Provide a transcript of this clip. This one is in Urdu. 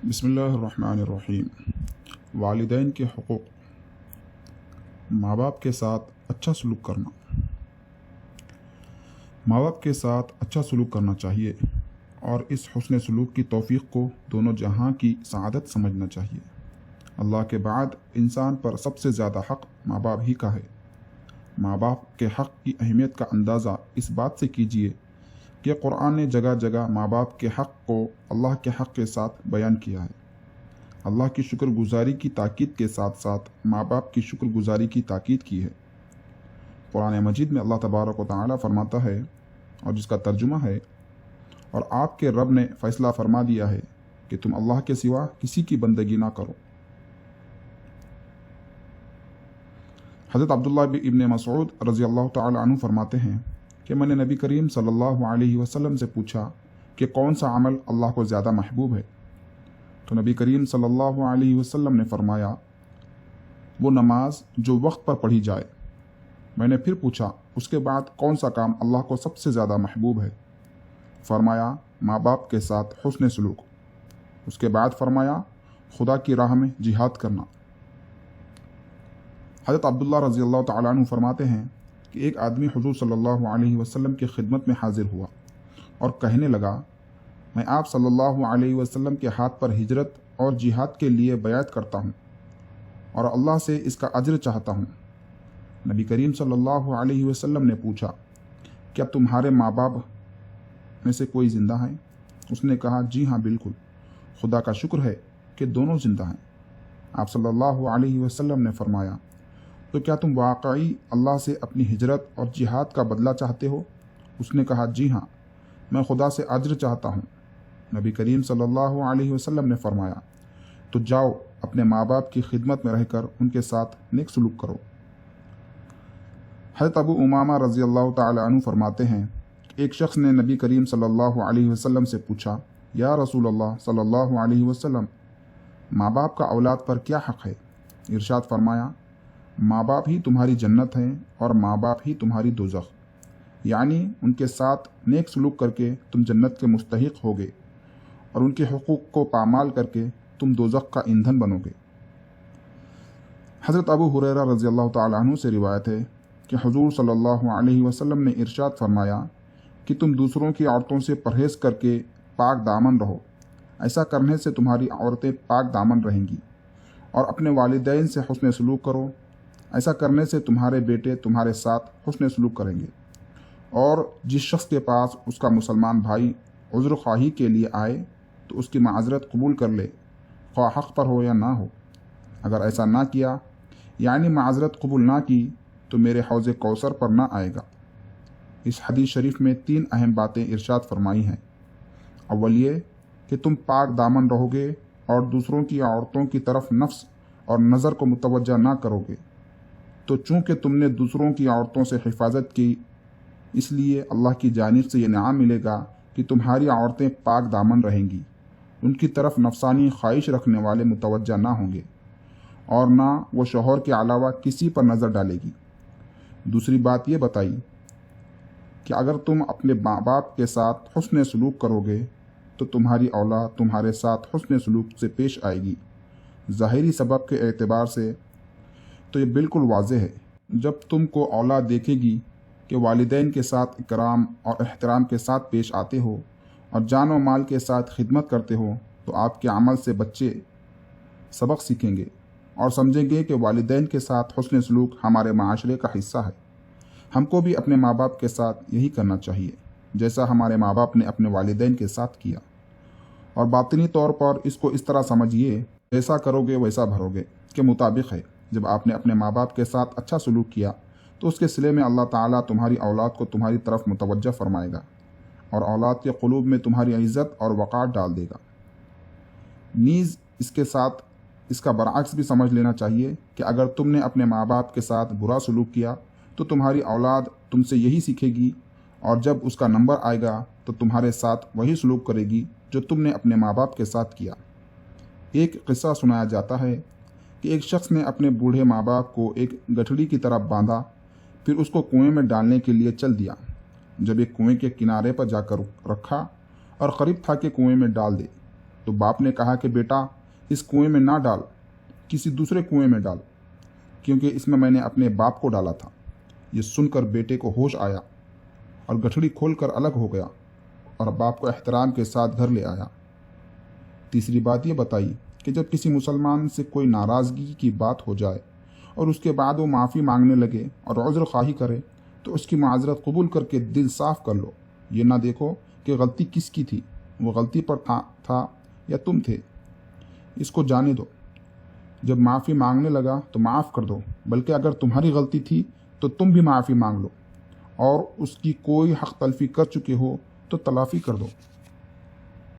بسم اللہ الرحمن الرحیم۔ والدین کے حقوق۔ ماں باپ کے ساتھ اچھا سلوک کرنا۔ ماں باپ کے ساتھ اچھا سلوک کرنا چاہیے اور اس حسن سلوک کی توفیق کو دونوں جہاں کی سعادت سمجھنا چاہیے۔ اللہ کے بعد انسان پر سب سے زیادہ حق ماں باپ ہی کا ہے۔ ماں باپ کے حق کی اہمیت کا اندازہ اس بات سے کیجیے کہ قرآن نے جگہ جگہ ماں باپ کے حق کو اللہ کے حق کے ساتھ بیان کیا ہے۔ اللہ کی شکر گزاری کی تاکید کے ساتھ ساتھ ماں باپ کی شکر گزاری کی تاکید کی ہے۔ قرآن مجید میں اللہ تبارک و تعالی فرماتا ہے، اور جس کا ترجمہ ہے، اور آپ کے رب نے فیصلہ فرما دیا ہے کہ تم اللہ کے سوا کسی کی بندگی نہ کرو۔ حضرت عبداللہ ابن مسعود رضی اللہ تعالی عنہ فرماتے ہیں کہ میں نے نبی کریم صلی اللہ علیہ وسلم سے پوچھا کہ کون سا عمل اللہ کو زیادہ محبوب ہے، تو نبی کریم صلی اللہ علیہ وسلم نے فرمایا، وہ نماز جو وقت پر پڑھی جائے۔ میں نے پھر پوچھا، اس کے بعد کون سا کام اللہ کو سب سے زیادہ محبوب ہے؟ فرمایا، ماں باپ کے ساتھ حسن سلوک۔ اس کے بعد فرمایا، خدا کی راہ میں جہاد کرنا۔ حضرت عبداللہ رضی اللہ تعالیٰ عنہ فرماتے ہیں کہ ایک آدمی حضور صلی اللہ علیہ وسلم کی خدمت میں حاضر ہوا اور کہنے لگا، میں آپ صلی اللہ علیہ وسلم کے ہاتھ پر ہجرت اور جہاد کے لیے بیعت کرتا ہوں اور اللہ سے اس کا اجر چاہتا ہوں۔ نبی کریم صلی اللہ علیہ وسلم نے پوچھا، کیا تمہارے ماں باپ میں سے کوئی زندہ ہیں؟ اس نے کہا، جی ہاں بالکل، خدا کا شکر ہے کہ دونوں زندہ ہیں۔ آپ صلی اللہ علیہ وسلم نے فرمایا، تو کیا تم واقعی اللہ سے اپنی ہجرت اور جہاد کا بدلہ چاہتے ہو؟ اس نے کہا، جی ہاں، میں خدا سے اجر چاہتا ہوں۔ نبی کریم صلی اللہ علیہ وسلم نے فرمایا، تو جاؤ اپنے ماں باپ کی خدمت میں رہ کر ان کے ساتھ نیک سلوک کرو۔ حضرت ابو امامہ رضی اللہ تعالی عنہ فرماتے ہیں، ایک شخص نے نبی کریم صلی اللہ علیہ وسلم سے پوچھا، یا رسول اللہ صلی اللہ علیہ وسلم، ماں باپ کا اولاد پر کیا حق ہے؟ ارشاد فرمایا، ماں باپ ہی تمہاری جنت ہیں اور ماں باپ ہی تمہاری دوزخ، یعنی ان کے ساتھ نیک سلوک کر کے تم جنت کے مستحق ہوگے اور ان کے حقوق کو پامال کر کے تم دوزخ کا ایندھن بنو گے۔ حضرت ابو ہریرہ رضی اللہ تعالیٰ عنہ سے روایت ہے کہ حضور صلی اللہ علیہ وسلم نے ارشاد فرمایا کہ تم دوسروں کی عورتوں سے پرہیز کر کے پاک دامن رہو، ایسا کرنے سے تمہاری عورتیں پاک دامن رہیں گی، اور اپنے والدین سے حسن سلوک کرو، ایسا کرنے سے تمہارے بیٹے تمہارے ساتھ حسن سلوک کریں گے، اور جس شخص کے پاس اس کا مسلمان بھائی عذر خواہی کے لیے آئے تو اس کی معذرت قبول کر لے، خواہ حق پر ہو یا نہ ہو۔ اگر ایسا نہ کیا، یعنی معذرت قبول نہ کی، تو میرے حوض کوثر پر نہ آئے گا۔ اس حدیث شریف میں 3 اہم باتیں ارشاد فرمائی ہیں۔ اول یہ کہ تم پاک دامن رہو گے اور دوسروں کی عورتوں کی طرف نفس اور نظر کو متوجہ نہ کرو گے، تو چونکہ تم نے دوسروں کی عورتوں سے حفاظت کی، اس لیے اللہ کی جانب سے یہ انعام ملے گا کہ تمہاری عورتیں پاک دامن رہیں گی، ان کی طرف نفسانی خواہش رکھنے والے متوجہ نہ ہوں گے، اور نہ وہ شوہر کے علاوہ کسی پر نظر ڈالے گی۔ دوسری بات یہ بتائی کہ اگر تم اپنے ماں باپ کے ساتھ حسن سلوک کرو گے تو تمہاری اولاد تمہارے ساتھ حسن سلوک سے پیش آئے گی۔ ظاہری سبب کے اعتبار سے تو یہ بالکل واضح ہے، جب تم کو اولاد دیکھے گی کہ والدین کے ساتھ اکرام اور احترام کے ساتھ پیش آتے ہو اور جان و مال کے ساتھ خدمت کرتے ہو، تو آپ کے عمل سے بچے سبق سیکھیں گے اور سمجھیں گے کہ والدین کے ساتھ حسن سلوک ہمارے معاشرے کا حصہ ہے۔ ہم کو بھی اپنے ماں باپ کے ساتھ یہی کرنا چاہیے جیسا ہمارے ماں باپ نے اپنے والدین کے ساتھ کیا، اور باطنی طور پر اس کو اس طرح سمجھیے، ایسا کرو گے ویسا بھرو گے کے مطابق ہے۔ جب آپ نے اپنے ماں باپ کے ساتھ اچھا سلوک کیا تو اس کے صلے میں اللہ تعالیٰ تمہاری اولاد کو تمہاری طرف متوجہ فرمائے گا اور اولاد کے قلوب میں تمہاری عزت اور وقار ڈال دے گا۔ نیز اس کے ساتھ اس کا برعکس بھی سمجھ لینا چاہیے کہ اگر تم نے اپنے ماں باپ کے ساتھ برا سلوک کیا تو تمہاری اولاد تم سے یہی سیکھے گی، اور جب اس کا نمبر آئے گا تو تمہارے ساتھ وہی سلوک کرے گی جو تم نے اپنے ماں باپ کے ساتھ کیا۔ ایک قصہ سنایا جاتا ہے کہ ایک شخص نے اپنے بوڑھے ماں باپ کو ایک گٹھڑی کی طرح باندھا، پھر اس کو کنویں میں ڈالنے کے لیے چل دیا۔ جب ایک کنویں کے کنارے پر جا کر رکھا اور قریب تھا کہ کنویں میں ڈال دے، تو باپ نے کہا کہ بیٹا اس کنویں میں نہ ڈال، کسی دوسرے کنویں میں ڈال، کیونکہ اس میں نے اپنے باپ کو ڈالا تھا۔ یہ سن کر بیٹے کو ہوش آیا اور گٹھڑی کھول کر الگ ہو گیا اور باپ کو احترام کے ساتھ گھر لے آیا۔ تیسری بات یہ بتائی کہ جب کسی مسلمان سے کوئی ناراضگی کی بات ہو جائے اور اس کے بعد وہ معافی مانگنے لگے اور عذر خواہی کرے تو اس کی معذرت قبول کر کے دل صاف کر لو۔ یہ نہ دیکھو کہ غلطی کس کی تھی، وہ غلطی پر تھا یا تم تھے، اس کو جانے دو۔ جب معافی مانگنے لگا تو معاف کر دو، بلکہ اگر تمہاری غلطی تھی تو تم بھی معافی مانگ لو، اور اس کی کوئی حق تلفی کر چکے ہو تو تلافی کر دو۔